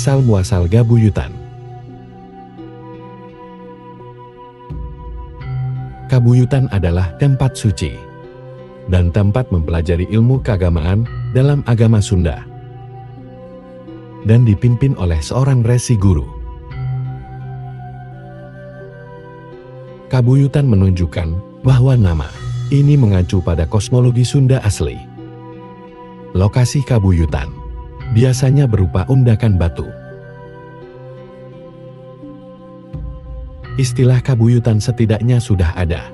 Asal-muasal Kabuyutan. Kabuyutan adalah tempat suci dan tempat mempelajari ilmu keagamaan dalam agama Sunda, dan dipimpin oleh seorang resi guru. Kabuyutan menunjukkan bahwa nama ini mengacu pada kosmologi Sunda asli. Lokasi Kabuyutan biasanya berupa undakan batu. Istilah Kabuyutan setidaknya sudah ada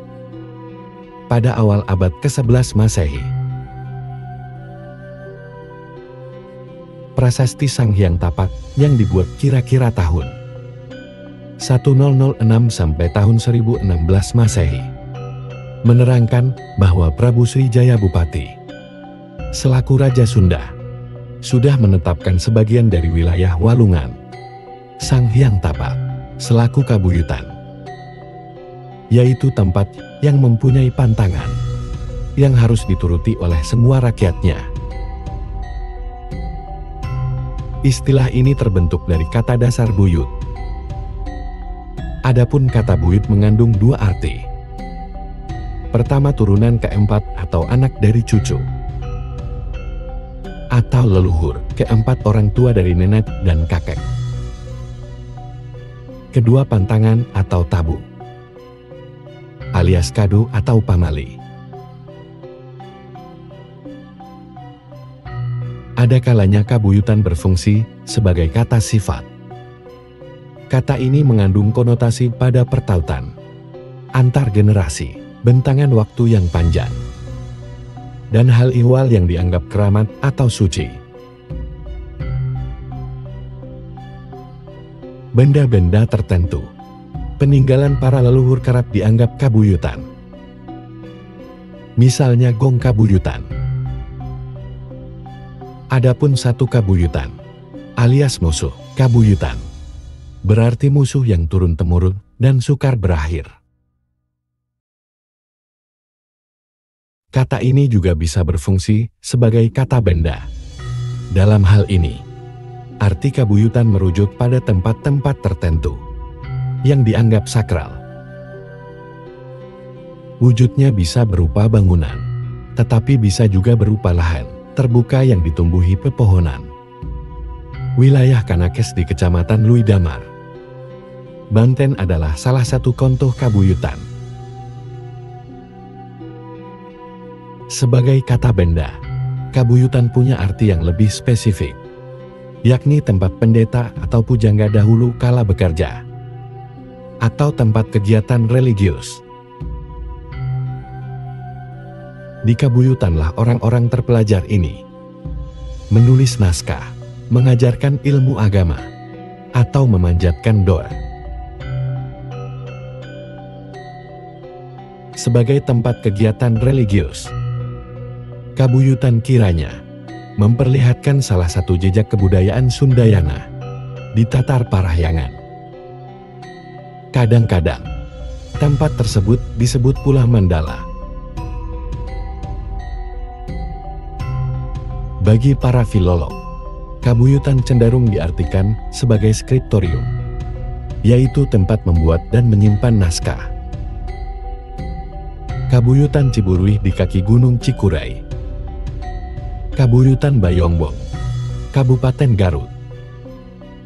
pada awal abad ke-11 Masehi. Prasasti Sang Hyang Tapak yang dibuat kira-kira tahun 1006 sampai tahun 1016 Masehi menerangkan bahwa Prabu Srijaya Bupati selaku Raja Sunda sudah menetapkan sebagian dari wilayah Walungan Sang Hyang Tapak selaku Kabuyutan, yaitu tempat yang mempunyai pantangan yang harus dituruti oleh semua rakyatnya. Istilah ini terbentuk dari kata dasar buyut. Adapun kata buyut mengandung dua arti. Pertama, turunan keempat atau anak dari cucu, atau leluhur keempat orang tua dari nenek dan kakek. Kedua, pantangan atau tabu, alias kado atau pamali. Ada kalanya Kabuyutan berfungsi sebagai kata sifat. Kata ini mengandung konotasi pada pertautan antar generasi, bentangan waktu yang panjang, dan hal ihwal yang dianggap keramat atau suci. Benda-benda tertentu peninggalan para leluhur kerap dianggap Kabuyutan. Misalnya gong Kabuyutan. Adapun satu Kabuyutan, alias musuh Kabuyutan, berarti musuh yang turun-temurun dan sukar berakhir. Kata ini juga bisa berfungsi sebagai kata benda. Dalam hal ini, arti Kabuyutan merujuk pada tempat-tempat tertentu yang dianggap sakral. Wujudnya bisa berupa bangunan, tetapi bisa juga berupa lahan terbuka yang ditumbuhi pepohonan. Wilayah Kanakes di Kecamatan Luidamar, Banten adalah salah satu contoh Kabuyutan. Sebagai kata benda, Kabuyutan punya arti yang lebih spesifik, yakni tempat pendeta atau pujangga dahulu kala bekerja, atau tempat kegiatan religius. Di Kabuyutanlah orang-orang terpelajar ini menulis naskah, mengajarkan ilmu agama, atau memanjatkan doa. Sebagai tempat kegiatan religius, Kabuyutan kiranya memperlihatkan salah satu jejak kebudayaan Sundayana di Tatar Parahyangan. Kadang-kadang, tempat tersebut disebut pula mandala. Bagi para filolog, Kabuyutan cenderung diartikan sebagai skriptorium, yaitu tempat membuat dan menyimpan naskah. Kabuyutan Ciburuih di kaki Gunung Cikuray, Kabuyutan Bayongbong, Kabupaten Garut,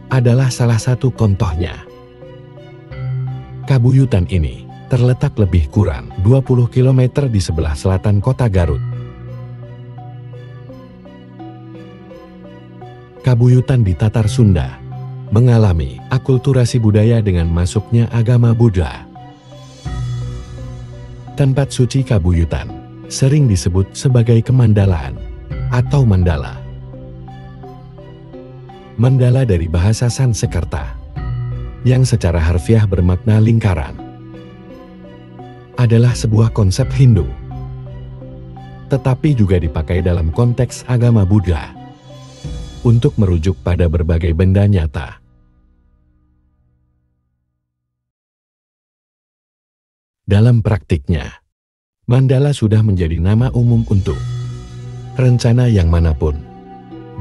adalah salah satu contohnya. Kabuyutan ini terletak lebih kurang 20 km di sebelah selatan kota Garut. Kabuyutan di Tatar Sunda mengalami akulturasi budaya dengan masuknya agama Buddha. Tempat suci Kabuyutan sering disebut sebagai kemandalaan atau mandala. Mandala dari bahasa Sanskerta, yang secara harfiah bermakna lingkaran, adalah sebuah konsep Hindu, tetapi juga dipakai dalam konteks agama Buddha untuk merujuk pada berbagai benda nyata. Dalam praktiknya, mandala sudah menjadi nama umum untuk rencana yang manapun,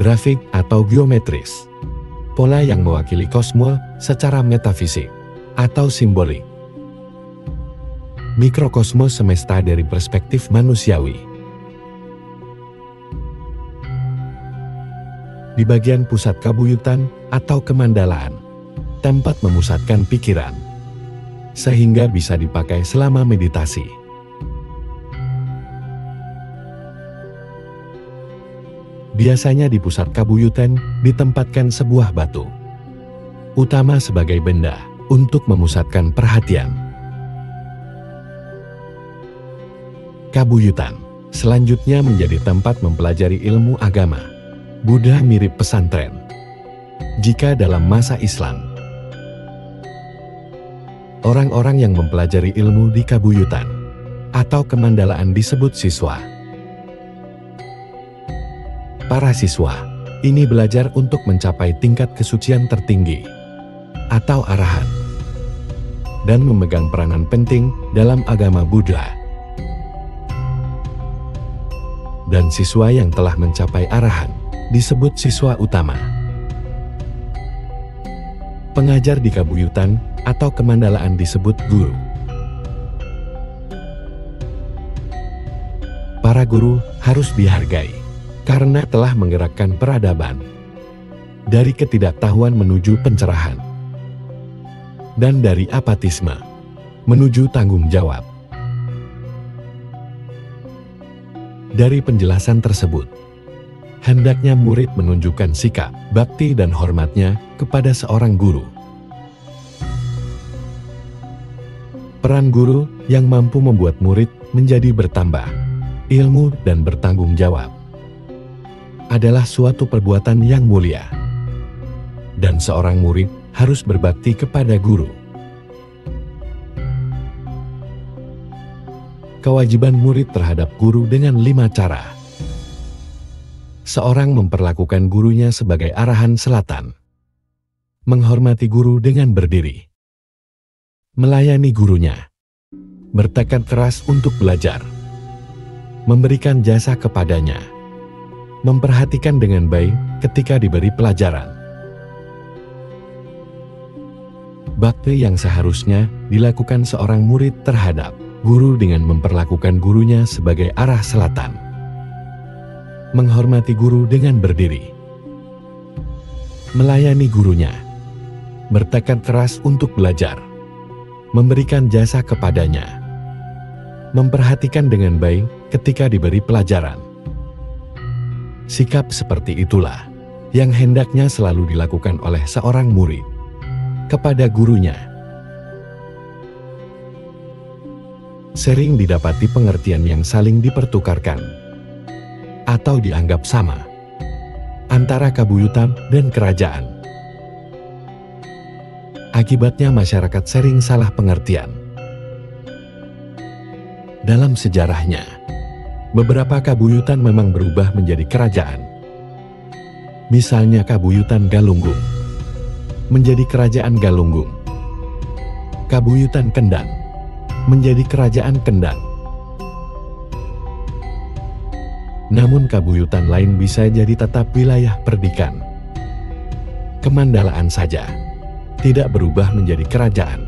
grafik atau geometris, pola yang mewakili kosmos secara metafisik atau simbolik. Mikrokosmos semesta dari perspektif manusiawi. Di bagian pusat kabuyutan atau kemandalaan, tempat memusatkan pikiran, sehingga bisa dipakai selama meditasi. Biasanya di pusat kabuyutan ditempatkan sebuah batu, utama sebagai benda untuk memusatkan perhatian. Kabuyutan selanjutnya menjadi tempat mempelajari ilmu agama. Buddha mirip pesantren jika dalam masa Islam. Orang-orang yang mempelajari ilmu di kabuyutan atau kemandalaan disebut siswa. Para siswa ini belajar untuk mencapai tingkat kesucian tertinggi atau arahan dan memegang peranan penting dalam agama Buddha. Dan siswa yang telah mencapai arahan disebut siswa utama. Pengajar di kabuyutan atau kemandalaan disebut guru. Para guru harus dihargai karena telah menggerakkan peradaban dari ketidaktahuan menuju pencerahan dan dari apatisme menuju tanggung jawab. Dari penjelasan tersebut, hendaknya murid menunjukkan sikap, bakti dan hormatnya kepada seorang guru. Peran guru yang mampu membuat murid menjadi bertambah ilmu dan bertanggung jawab adalah suatu perbuatan yang mulia. Dan seorang murid harus berbakti kepada guru. Kewajiban murid terhadap guru dengan 5 cara. Seorang memperlakukan gurunya sebagai arahan selatan. Menghormati guru dengan berdiri. Melayani gurunya. Bertekad keras untuk belajar. Memberikan jasa kepadanya. Memperhatikan dengan baik ketika diberi pelajaran. Bakti yang seharusnya dilakukan seorang murid terhadap guru dengan memperlakukan gurunya sebagai arah selatan. Menghormati guru dengan berdiri. Melayani gurunya. Bertekad keras untuk belajar. Memberikan jasa kepadanya. Memperhatikan dengan baik ketika diberi pelajaran. Sikap seperti itulah yang hendaknya selalu dilakukan oleh seorang murid kepada gurunya. Sering didapati pengertian yang saling dipertukarkan atau dianggap sama antara kabuyutan dan kerajaan. Akibatnya masyarakat sering salah pengertian. Dalam sejarahnya, beberapa kabuyutan memang berubah menjadi kerajaan. Misalnya kabuyutan Galunggung menjadi kerajaan Galunggung. Kabuyutan Kendang menjadi kerajaan Kendang. Namun kabuyutan lain bisa jadi tetap wilayah perdikan. Kemandalaan saja tidak berubah menjadi kerajaan.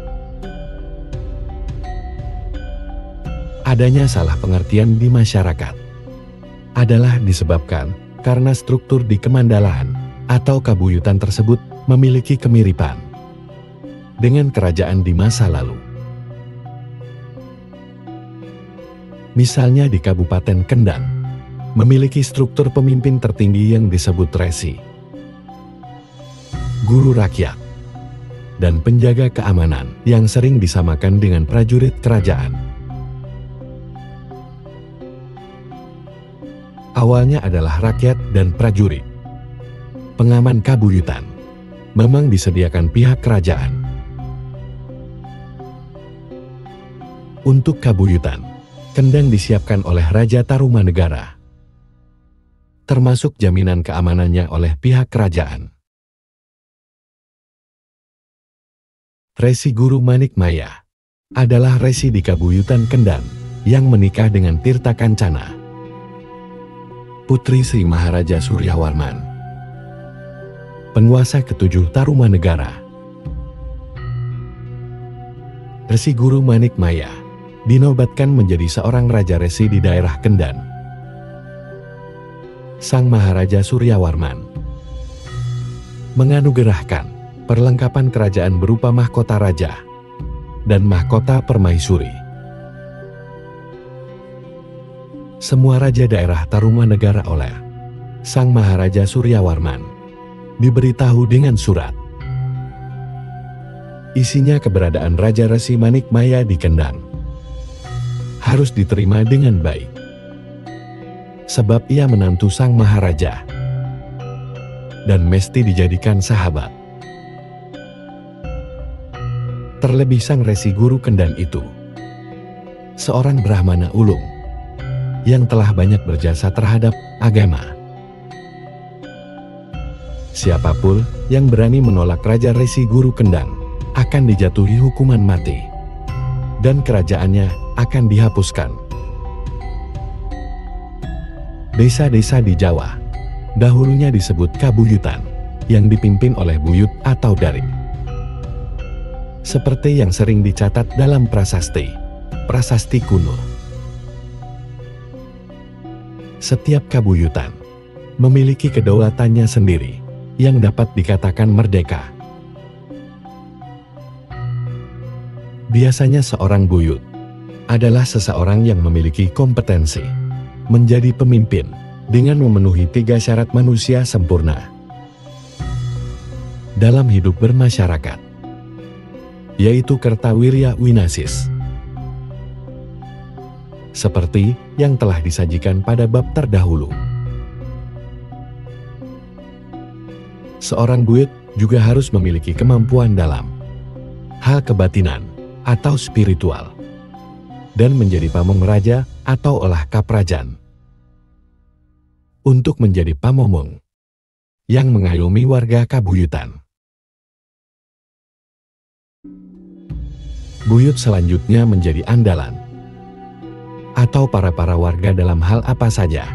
Adanya salah pengertian di masyarakat adalah disebabkan karena struktur di kemandalaan atau kabuyutan tersebut memiliki kemiripan dengan kerajaan di masa lalu. Misalnya di Kabupaten Kendang, memiliki struktur pemimpin tertinggi yang disebut resi, guru rakyat, dan penjaga keamanan yang sering disamakan dengan prajurit kerajaan. Awalnya adalah rakyat dan prajurit. Pengaman kabuyutan memang disediakan pihak kerajaan. Untuk kabuyutan, Kendang disiapkan oleh Raja Tarumanegara, termasuk jaminan keamanannya oleh pihak kerajaan. Resi Guru Manikmaya adalah resi di kabuyutan Kendang yang menikah dengan Tirta Kancana, putri Sri Maharaja Suryawarman. penguasa ketujuh Tarumanegara. Resi Guru Manikmaya dinobatkan menjadi seorang raja resi di daerah Kendan. Sang Maharaja Suryawarman menganugerahkan perlengkapan kerajaan berupa mahkota raja dan mahkota permaisuri. Semua raja daerah Tarumanegara oleh Sang Maharaja Suryawarman diberitahu dengan surat. Isinya keberadaan Raja Resi Manikmaya di Kendang harus diterima dengan baik, sebab ia menantu Sang Maharaja dan mesti dijadikan sahabat. Terlebih Sang Resi Guru Kendan itu seorang Brahmana ulung yang telah banyak berjasa terhadap agama. Siapapun yang berani menolak Raja Resi Guru Kendang akan dijatuhi hukuman mati, dan kerajaannya akan dihapuskan. Desa-desa di Jawa dahulunya disebut kabuyutan, yang dipimpin oleh buyut atau dari. Seperti yang sering dicatat dalam prasasti kuno. Setiap kabuyutan memiliki kedaulatannya sendiri yang dapat dikatakan merdeka. Biasanya seorang buyut adalah seseorang yang memiliki kompetensi menjadi pemimpin dengan memenuhi 3 syarat manusia sempurna dalam hidup bermasyarakat, yaitu Kertawirya Winasis. Seperti yang telah disajikan pada bab terdahulu. Seorang buyut juga harus memiliki kemampuan dalam hal kebatinan atau spiritual, dan menjadi pamong raja atau olah kaprajan. Untuk menjadi pamomong yang mengayomi warga kabuyutan. Buyut selanjutnya menjadi andalan atau para warga dalam hal apa saja.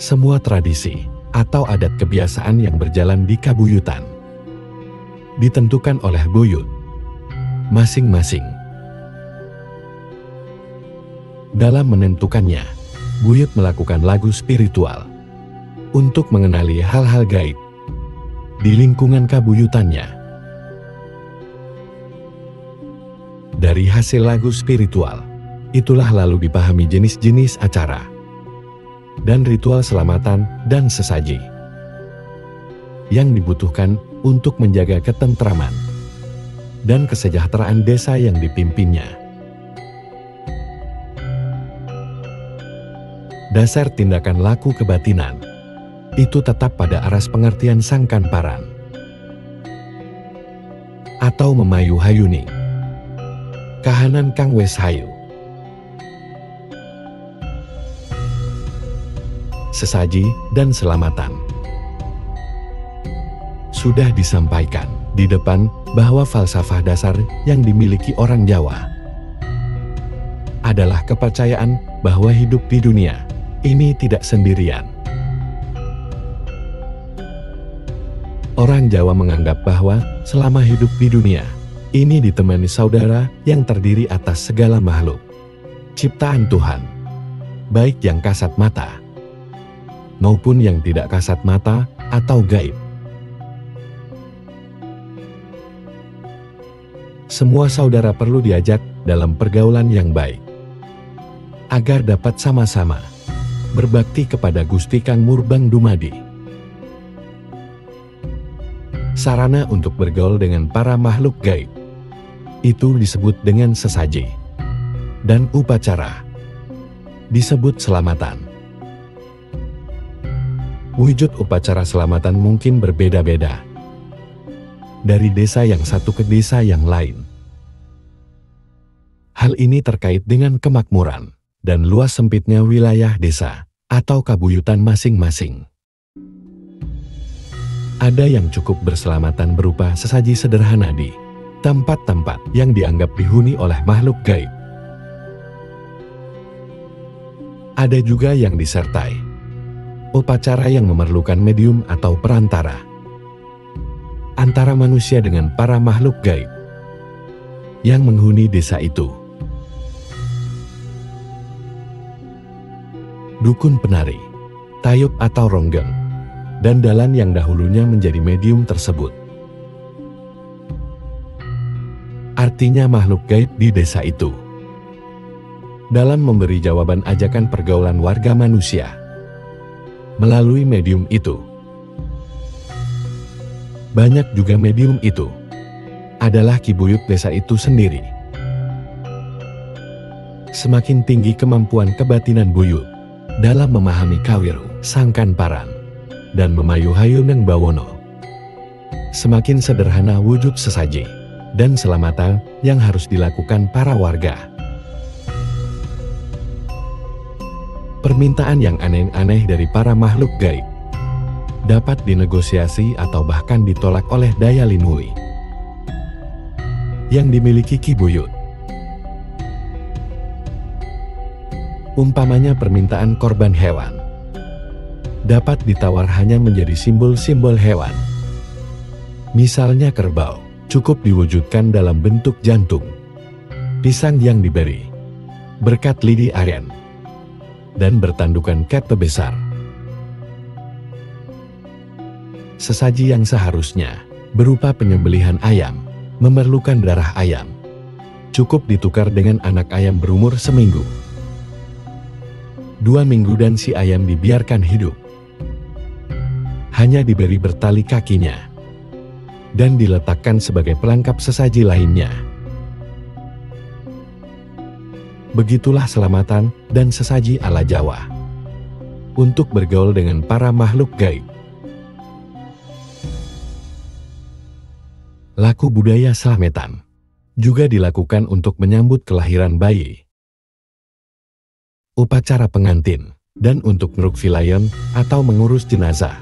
Semua tradisi atau adat kebiasaan yang berjalan di kabuyutan ditentukan oleh buyut masing-masing. Dalam menentukannya, buyut melakukan lagu spiritual untuk mengenali hal-hal gaib di lingkungan kabuyutannya. Dari hasil lagu spiritual, itulah lalu dipahami jenis-jenis acara dan ritual selamatan dan sesaji yang dibutuhkan untuk menjaga ketentraman dan kesejahteraan desa yang dipimpinnya. Dasar tindakan laku kebatinan itu tetap pada aras pengertian sang kanparan atau memayu hayuning kahanan kang wes hayu. Sesaji dan selamatan sudah disampaikan di depan bahwa falsafah dasar yang dimiliki orang Jawa adalah kepercayaan bahwa hidup di dunia ini tidak sendirian. Orang Jawa menganggap bahwa selama hidup di dunia ini ditemani saudara yang terdiri atas segala makhluk ciptaan Tuhan, baik yang kasat mata maupun yang tidak kasat mata atau gaib. Semua saudara perlu diajak dalam pergaulan yang baik, agar dapat sama-sama berbakti kepada Gusti Kang Murbang Dumadi. Sarana untuk bergaul dengan para makhluk gaib itu disebut dengan sesaji, dan upacara disebut selamatan. Wujud upacara selamatan mungkin berbeda-beda dari desa yang satu ke desa yang lain. Hal ini terkait dengan kemakmuran dan luas sempitnya wilayah desa atau kabuyutan masing-masing. Ada yang cukup berselamatan berupa sesaji sederhana di tempat-tempat yang dianggap dihuni oleh makhluk gaib. Ada juga yang disertai upacara yang memerlukan medium atau perantara antara manusia dengan para makhluk gaib yang menghuni desa itu. Dukun penari, tayub atau ronggeng, dan dalan yang dahulunya menjadi medium tersebut. Artinya makhluk gaib di desa itu. Dalam memberi jawaban ajakan pergaulan warga manusia melalui medium itu. Banyak juga medium itu adalah kibuyut desa itu sendiri. Semakin tinggi kemampuan kebatinan buyut dalam memahami kawiru, sangkan paran, dan memayu hayuneng bawono, semakin sederhana wujud sesaji dan selamatan yang harus dilakukan para warga. Permintaan yang aneh-aneh dari para makhluk gaib dapat dinegosiasi atau bahkan ditolak oleh daya linui yang dimiliki kibuyut. Umpamanya permintaan korban hewan dapat ditawar hanya menjadi simbol-simbol hewan. Misalnya kerbau, cukup diwujudkan dalam bentuk jantung, pisang yang diberi berkat lidi aren, dan bertandukan kete besar. Sesaji yang seharusnya berupa penyembelihan ayam, memerlukan darah ayam, cukup ditukar dengan anak ayam berumur seminggu, 2 minggu dan si ayam dibiarkan hidup. Hanya diberi bertali kakinya dan diletakkan sebagai pelengkap sesaji lainnya. Begitulah selamatan dan sesaji ala Jawa untuk bergaul dengan para makhluk gaib. Laku budaya Slametan juga dilakukan untuk menyambut kelahiran bayi, upacara pengantin, dan untuk ngeruk vilayan atau mengurus jenazah.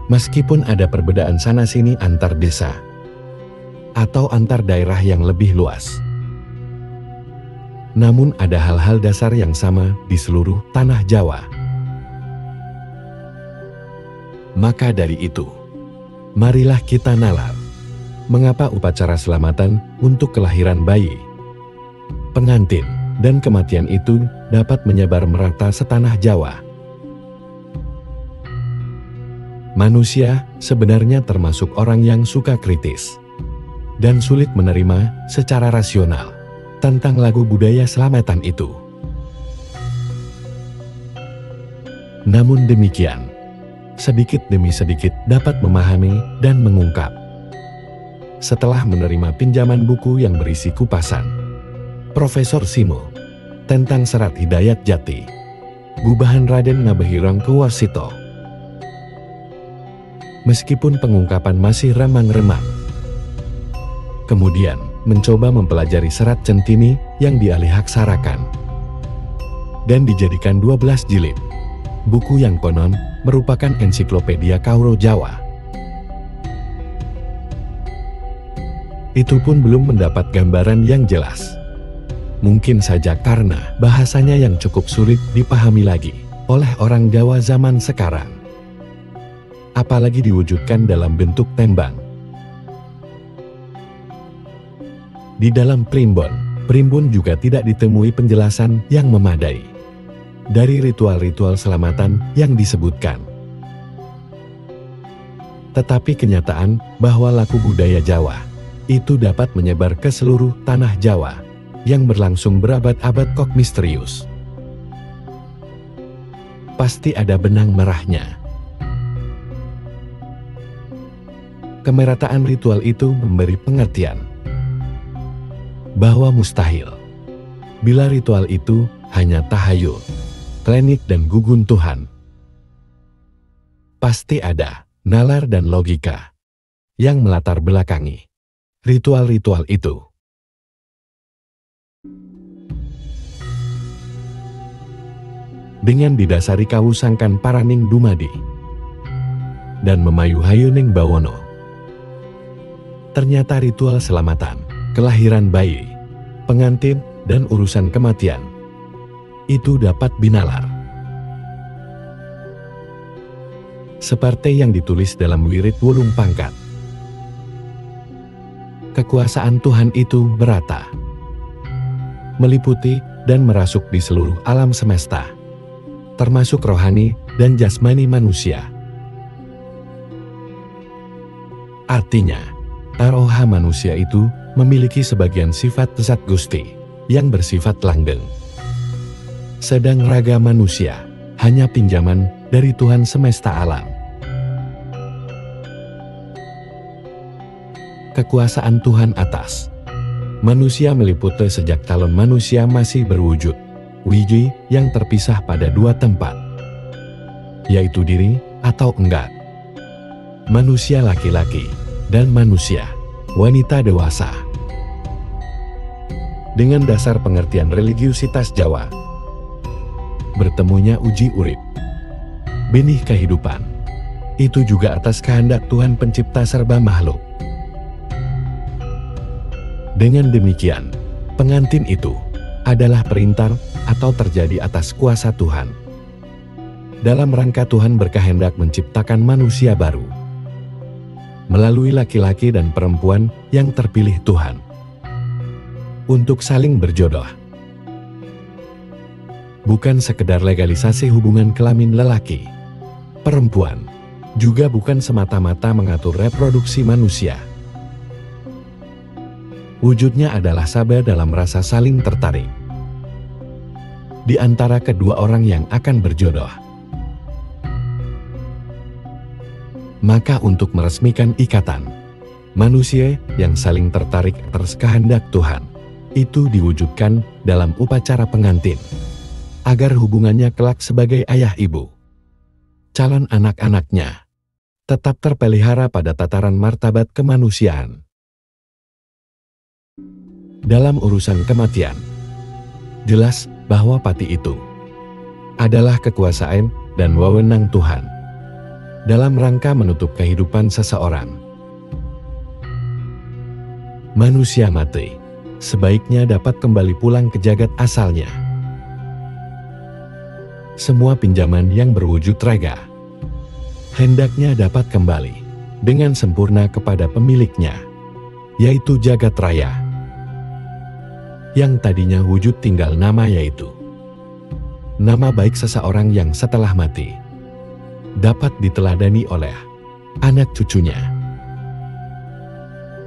Meskipun ada perbedaan sana-sini antar desa atau antar daerah yang lebih luas, namun ada hal-hal dasar yang sama di seluruh tanah Jawa. Maka dari itu, marilah kita nalar mengapa upacara selamatan untuk kelahiran bayi, pengantin, dan kematian itu dapat menyebar merata setanah Jawa. Manusia sebenarnya termasuk orang yang suka kritis dan sulit menerima secara rasional tentang lagu budaya selamatan itu. Namun demikian, sedikit demi sedikit dapat memahami dan mengungkap. Setelah menerima pinjaman buku yang berisi kupasan Profesor Simo tentang Serat Hidayat Jati, gubahan Raden Ngabehirang Kuwasito. Meskipun pengungkapan masih remang-remang, kemudian mencoba mempelajari Serat Centini yang dialihaksarakan dan dijadikan 12 jilid, buku yang konon merupakan ensiklopedia Kauro Jawa. Itu pun belum mendapat gambaran yang jelas. Mungkin saja karena bahasanya yang cukup sulit dipahami lagi oleh orang Jawa zaman sekarang. Apalagi diwujudkan dalam bentuk tembang. Di dalam primbon juga tidak ditemui penjelasan yang memadai dari ritual-ritual selamatan yang disebutkan. Tetapi kenyataan bahwa laku budaya Jawa itu dapat menyebar ke seluruh tanah Jawa yang berlangsung berabad-abad kok misterius. Pasti ada benang merahnya. Kemerataan ritual itu memberi pengertian bahwa mustahil bila ritual itu hanya tahayul, klinik dan gugun Tuhan. Pasti ada nalar dan logika yang melatar belakangi ritual-ritual itu. Dengan didasari kawusangkan paraning dumadi dan memayu hayuning bawono, ternyata ritual selamatan, kelahiran bayi, pengantin, dan urusan kematian itu dapat binalar. Seperti yang ditulis dalam wirid Wulung Pangkat. Kekuasaan Tuhan itu merata, meliputi dan merasuk di seluruh alam semesta, termasuk rohani dan jasmani manusia. Artinya, taroha manusia itu memiliki sebagian sifat zat Gusti yang bersifat langgeng. Sedang raga manusia hanya pinjaman dari Tuhan semesta alam. Kekuasaan Tuhan atas manusia meliputi sejak calon manusia masih berwujud, wiji yang terpisah pada dua tempat, yaitu diri atau enggat, manusia laki-laki, dan manusia wanita dewasa. Dengan dasar pengertian religiusitas Jawa, bertemunya uji urip, benih kehidupan, itu juga atas kehendak Tuhan pencipta serba makhluk. Dengan demikian, pengantin itu adalah perintah atau terjadi atas kuasa Tuhan. Dalam rangka Tuhan berkehendak menciptakan manusia baru, melalui laki-laki dan perempuan yang terpilih Tuhan, untuk saling berjodoh. Bukan sekedar legalisasi hubungan kelamin lelaki, perempuan, juga bukan semata-mata mengatur reproduksi manusia. Wujudnya adalah sabar dalam rasa saling tertarik di antara kedua orang yang akan berjodoh. Maka untuk meresmikan ikatan manusia yang saling tertarik atas kehendak Tuhan, itu diwujudkan dalam upacara pengantin, agar hubungannya kelak sebagai ayah ibu, calon anak-anaknya, tetap terpelihara pada tataran martabat kemanusiaan. Dalam urusan kematian, jelas bahwa pati itu adalah kekuasaan dan wewenang Tuhan dalam rangka menutup kehidupan seseorang. Manusia mati sebaiknya dapat kembali pulang ke jagat asalnya. Semua pinjaman yang berwujud raga hendaknya dapat kembali dengan sempurna kepada pemiliknya, yaitu jagat raya, yang tadinya wujud tinggal nama, yaitu nama baik seseorang yang setelah mati dapat diteladani oleh anak cucunya.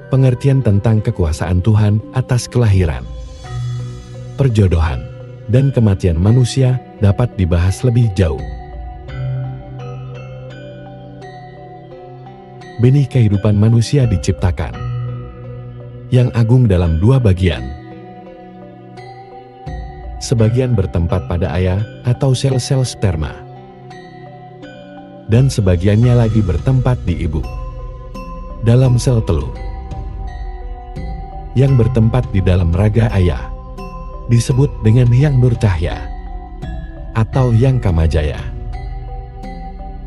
Pengertian tentang kekuasaan Tuhan atas kelahiran, perjodohan, dan kematian manusia dapat dibahas lebih jauh. Benih kehidupan manusia diciptakan yang agung dalam dua bagian. Sebagian bertempat pada ayah atau sel-sel sperma, dan sebagiannya lagi bertempat di ibu, dalam sel telur, yang bertempat di dalam raga ayah, disebut dengan yang nur cahya, atau yang kamajaya.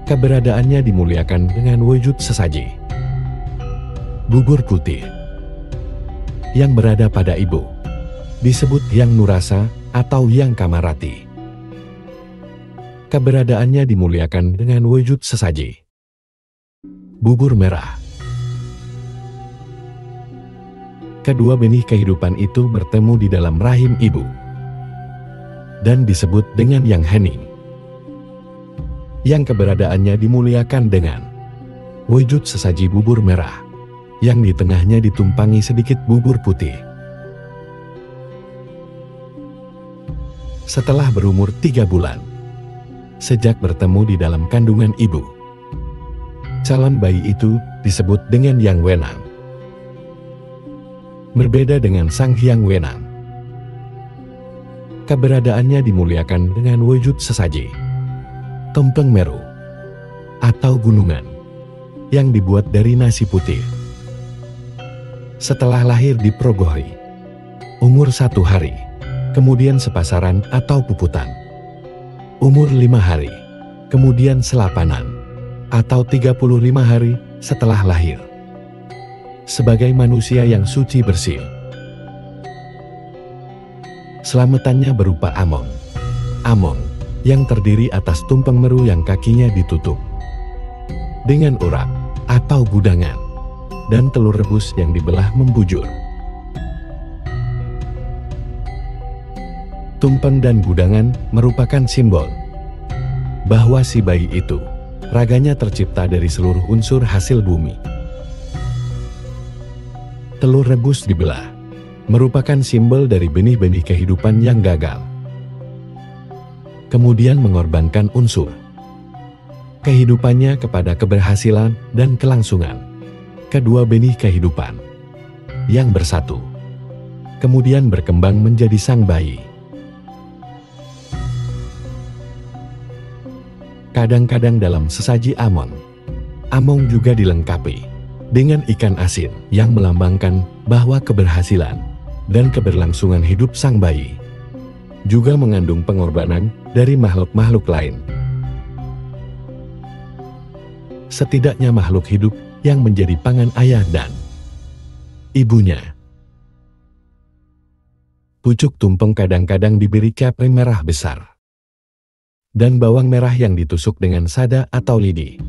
Keberadaannya dimuliakan dengan wujud sesaji, bubur putih, yang berada pada ibu, disebut yang nurasa, atau yang kamarati. Keberadaannya dimuliakan dengan wujud sesaji, bubur merah. Kedua benih kehidupan itu bertemu di dalam rahim ibu, dan disebut dengan yang hening, yang keberadaannya dimuliakan dengan wujud sesaji bubur merah, yang di tengahnya ditumpangi sedikit bubur putih. Setelah berumur 3 bulan, sejak bertemu di dalam kandungan ibu, calon bayi itu disebut dengan Yang Wenang. Berbeda dengan Sang Hyang Wenang, keberadaannya dimuliakan dengan wujud sesaji, tumpeng meru, atau gunungan, yang dibuat dari nasi putih. Setelah lahir di Progohi, umur 1 hari, kemudian sepasaran atau puputan, umur 5 hari, kemudian selapanan, atau 35 hari setelah lahir, sebagai manusia yang suci bersih. Selamatannya berupa amon, among, yang terdiri atas tumpeng meru yang kakinya ditutup dengan urat atau gudangan, dan telur rebus yang dibelah membujur. Tumpeng dan gudangan merupakan simbol bahwa si bayi itu raganya tercipta dari seluruh unsur hasil bumi. Telur rebus dibelah merupakan simbol dari benih-benih kehidupan yang gagal, kemudian mengorbankan unsur kehidupannya kepada keberhasilan dan kelangsungan kedua benih kehidupan yang bersatu, kemudian berkembang menjadi sang bayi. Kadang-kadang dalam sesaji among juga dilengkapi dengan ikan asin yang melambangkan bahwa keberhasilan dan keberlangsungan hidup sang bayi juga mengandung pengorbanan dari makhluk-makhluk lain. Setidaknya makhluk hidup yang menjadi pangan ayah dan ibunya. Pucuk tumpeng kadang-kadang diberi capre merah besar dan bawang merah yang ditusuk dengan sada atau lidi,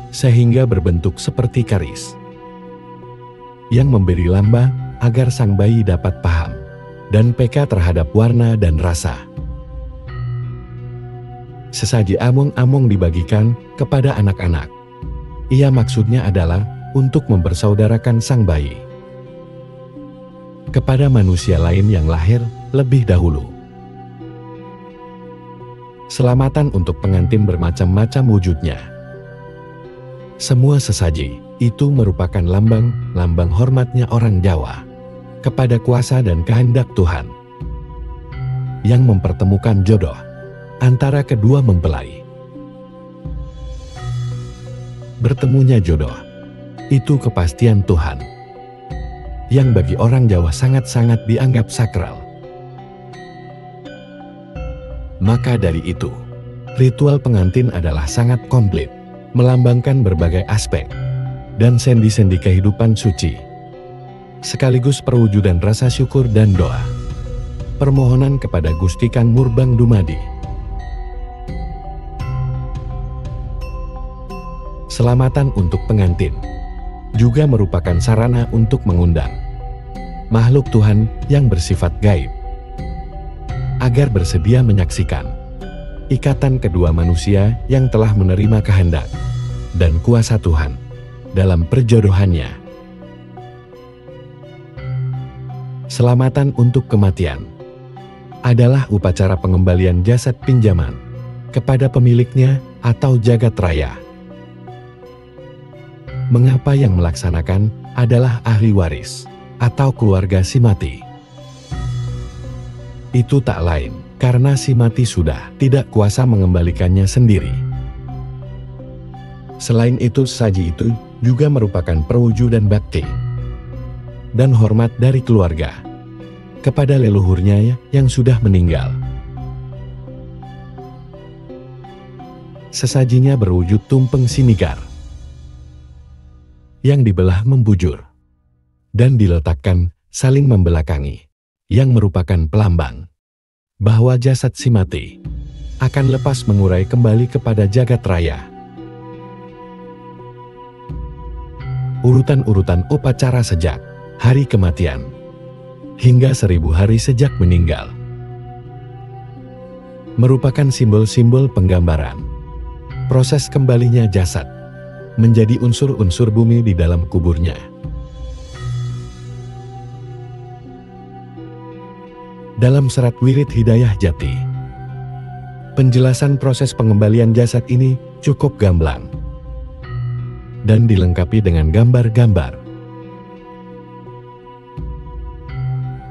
sehingga berbentuk seperti karis, yang memberi lambang agar sang bayi dapat paham dan peka terhadap warna dan rasa. Sesaji among dibagikan kepada anak-anak. Ia maksudnya adalah untuk mempersaudarakan sang bayi kepada manusia lain yang lahir lebih dahulu. Selamatan untuk pengantin bermacam-macam wujudnya. Semua sesaji itu merupakan lambang hormatnya orang Jawa kepada kuasa dan kehendak Tuhan yang mempertemukan jodoh antara kedua mempelai. Bertemunya jodoh itu kepastian Tuhan yang bagi orang Jawa sangat-sangat dianggap sakral. Maka dari itu, ritual pengantin adalah sangat komplit, melambangkan berbagai aspek dan sendi-sendi kehidupan suci, sekaligus perwujudan rasa syukur dan doa, permohonan kepada Gusti Kang Murbang Dumadi. Selamatan untuk pengantin juga merupakan sarana untuk mengundang makhluk Tuhan yang bersifat gaib agar bersedia menyaksikan ikatan kedua manusia yang telah menerima kehendak dan kuasa Tuhan dalam perjodohannya. Selamatan untuk kematian adalah upacara pengembalian jasad pinjaman kepada pemiliknya atau jagat raya. Mengapa yang melaksanakan adalah ahli waris atau keluarga si mati? Itu tak lain karena si mati sudah tidak kuasa mengembalikannya sendiri. Selain itu, sesaji itu juga merupakan perwujudan bakti dan hormat dari keluarga kepada leluhurnya yang sudah meninggal. Sesajinya berwujud tumpeng sinigar yang dibelah membujur dan diletakkan saling membelakangi, yang merupakan pelambang bahwa jasad si mati akan lepas mengurai kembali kepada jagat raya. Urutan-urutan upacara sejak hari kematian hingga 1000 hari sejak meninggal merupakan simbol-simbol penggambaran proses kembalinya jasad menjadi unsur-unsur bumi di dalam kuburnya. Dalam serat Wirid Hidayah Jati, penjelasan proses pengembalian jasad ini cukup gamblang dan dilengkapi dengan gambar-gambar.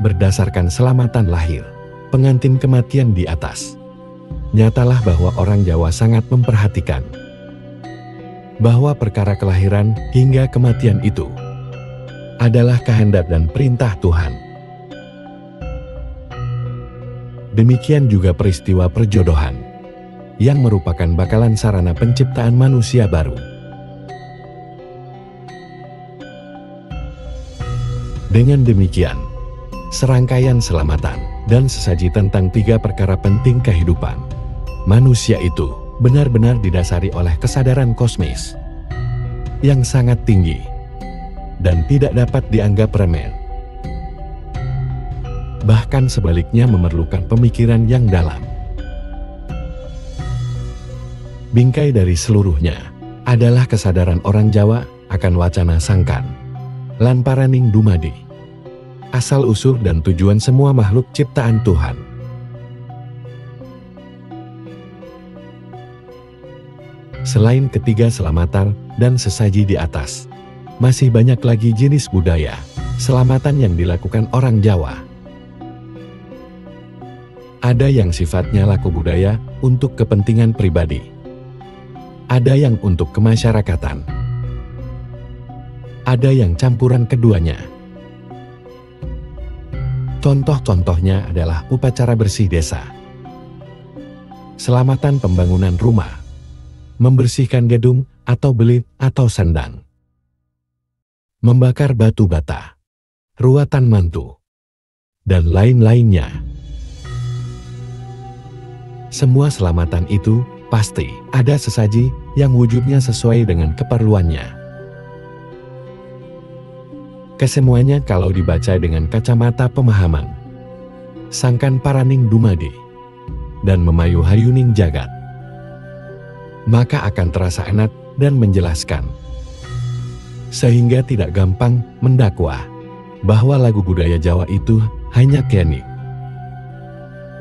Berdasarkan selamatan lahir, pengantin kematian di atas, nyatalah bahwa orang Jawa sangat memperhatikan bahwa perkara kelahiran hingga kematian itu adalah kehendak dan perintah Tuhan. Demikian juga peristiwa perjodohan, yang merupakan bakalan sarana penciptaan manusia baru. Dengan demikian, serangkaian selamatan dan sesaji tentang 3 perkara penting kehidupan manusia itu benar-benar didasari oleh kesadaran kosmis yang sangat tinggi dan tidak dapat dianggap remeh. Bahkan sebaliknya memerlukan pemikiran yang dalam. Bingkai dari seluruhnya adalah kesadaran orang Jawa akan wacana sangkan lan paraning dumadi, asal-usul dan tujuan semua makhluk ciptaan Tuhan. Selain ketiga selamatan dan sesaji di atas, masih banyak lagi jenis budaya selamatan yang dilakukan orang Jawa. Ada yang sifatnya laku budaya untuk kepentingan pribadi. Ada yang untuk kemasyarakatan. Ada yang campuran keduanya. Contoh-contohnya adalah upacara bersih desa, selamatan pembangunan rumah, membersihkan gedung atau belit atau sandang, membakar batu bata, ruatan mantu, dan lain-lainnya. Semua selamatan itu pasti ada sesaji yang wujudnya sesuai dengan keperluannya. Kesemuanya kalau dibaca dengan kacamata pemahaman sangkan paraning dumadi dan memayu hayuning jagat, maka akan terasa enak dan menjelaskan. Sehingga tidak gampang mendakwah bahwa lagu budaya Jawa itu hanya kenik,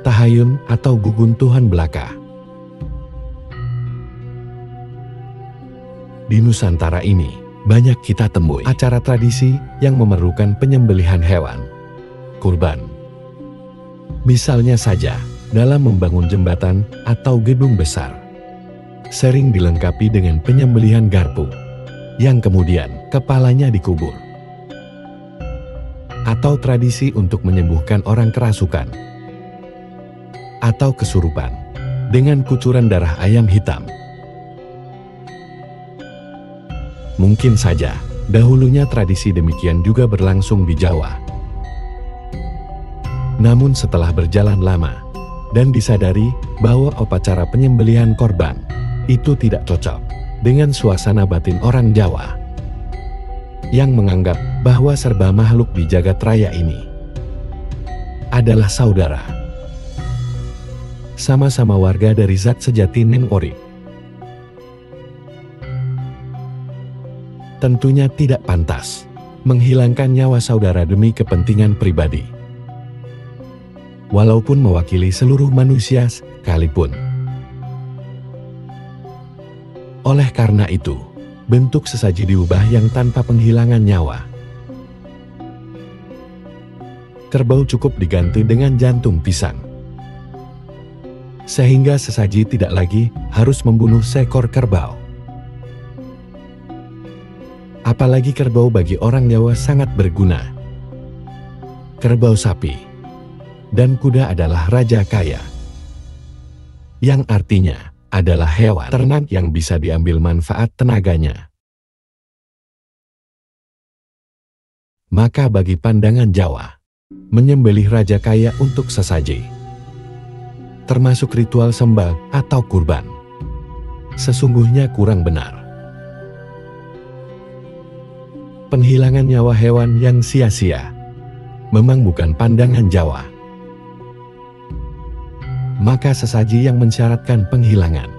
tahayun atau gugun Tuhan belaka. Di Nusantara ini, banyak kita temui acara tradisi yang memerlukan penyembelihan hewan kurban. Misalnya saja, dalam membangun jembatan atau gedung besar, sering dilengkapi dengan penyembelihan garpu, yang kemudian kepalanya dikubur. Atau tradisi untuk menyembuhkan orang kerasukan atau kesurupan dengan kucuran darah ayam hitam. Mungkin saja, dahulunya tradisi demikian juga berlangsung di Jawa. Namun setelah berjalan lama, dan disadari bahwa upacara penyembelihan korban itu tidak cocok dengan suasana batin orang Jawa yang menganggap bahwa serba makhluk di jagat raya ini adalah saudara, sama-sama warga dari zat sejati Neng Ori. Tentunya tidak pantas menghilangkan nyawa saudara demi kepentingan pribadi, walaupun mewakili seluruh manusia sekalipun. Oleh karena itu, bentuk sesaji diubah yang tanpa penghilangan nyawa. Kerbau cukup diganti dengan jantung pisang, sehingga sesaji tidak lagi harus membunuh seekor kerbau. Apalagi kerbau bagi orang Jawa sangat berguna. Kerbau sapi dan kuda adalah raja kaya, yang artinya adalah hewan ternak yang bisa diambil manfaat tenaganya. Maka bagi pandangan Jawa, menyembelih raja kaya untuk sesaji, termasuk ritual sembah atau kurban, sesungguhnya kurang benar. Penghilangan nyawa hewan yang sia-sia memang bukan pandangan Jawa. Maka sesaji yang mensyaratkan penghilangan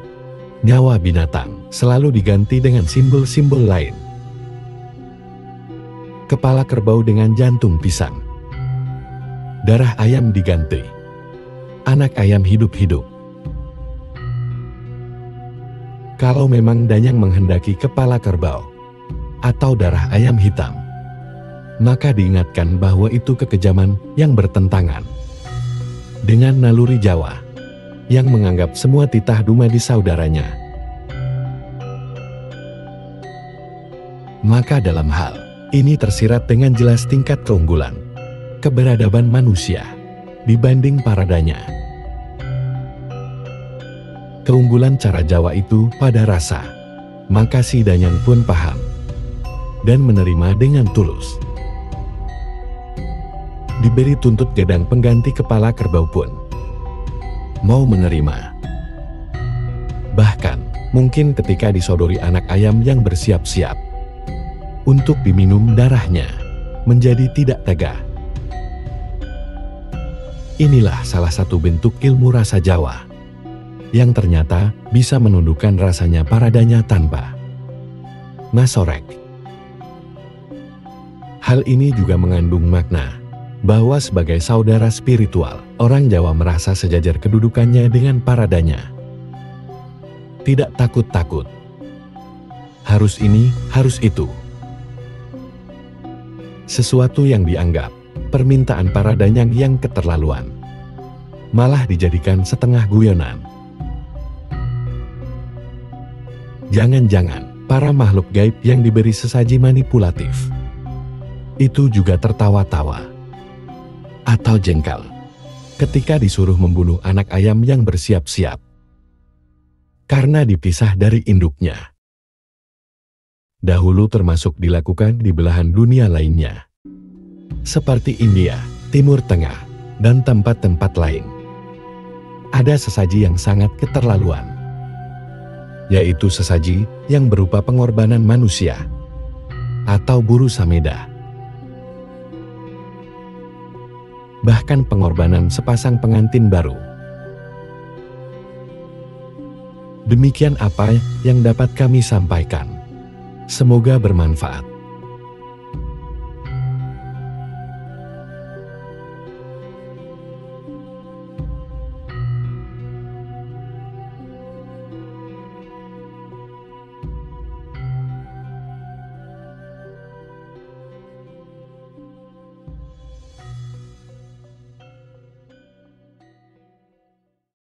nyawa binatang selalu diganti dengan simbol-simbol lain. Kepala kerbau dengan jantung pisang, darah ayam diganti, anak ayam hidup-hidup. Kalau memang danyang menghendaki kepala kerbau atau darah ayam hitam, maka diingatkan bahwa itu kekejaman yang bertentangan dengan naluri Jawa yang menganggap semua titah dumadi saudaranya. Maka dalam hal ini tersirat dengan jelas tingkat keunggulan keberadaban manusia dibanding paradanya. Keunggulan cara Jawa itu pada rasa, maka si danyang pun paham dan menerima dengan tulus. diberi tuntut gedang pengganti kepala kerbau pun mau menerima. Bahkan, mungkin ketika disodori anak ayam yang bersiap-siap untuk diminum darahnya, menjadi tidak tega. Inilah salah satu bentuk ilmu rasa Jawa, yang ternyata bisa menundukkan rasanya paradanya tanpa nasorek. Hal ini juga mengandung makna bahwa sebagai saudara spiritual, orang Jawa merasa sejajar kedudukannya dengan paradanya. Tidak takut-takut. Harus ini, harus itu. Sesuatu yang dianggap permintaan paradanya yang keterlaluan, malah dijadikan setengah guyonan. Jangan-jangan para makhluk gaib yang diberi sesaji manipulatif itu juga tertawa-tawa atau jengkel ketika disuruh membunuh anak ayam yang bersiap-siap karena dipisah dari induknya. Dahulu termasuk dilakukan di belahan dunia lainnya, seperti India, Timur Tengah, dan tempat-tempat lain. Ada sesaji yang sangat keterlaluan, yaitu sesaji yang berupa pengorbanan manusia atau buru sameda. Bahkan pengorbanan sepasang pengantin baru. Demikian apa yang dapat kami sampaikan. Semoga bermanfaat.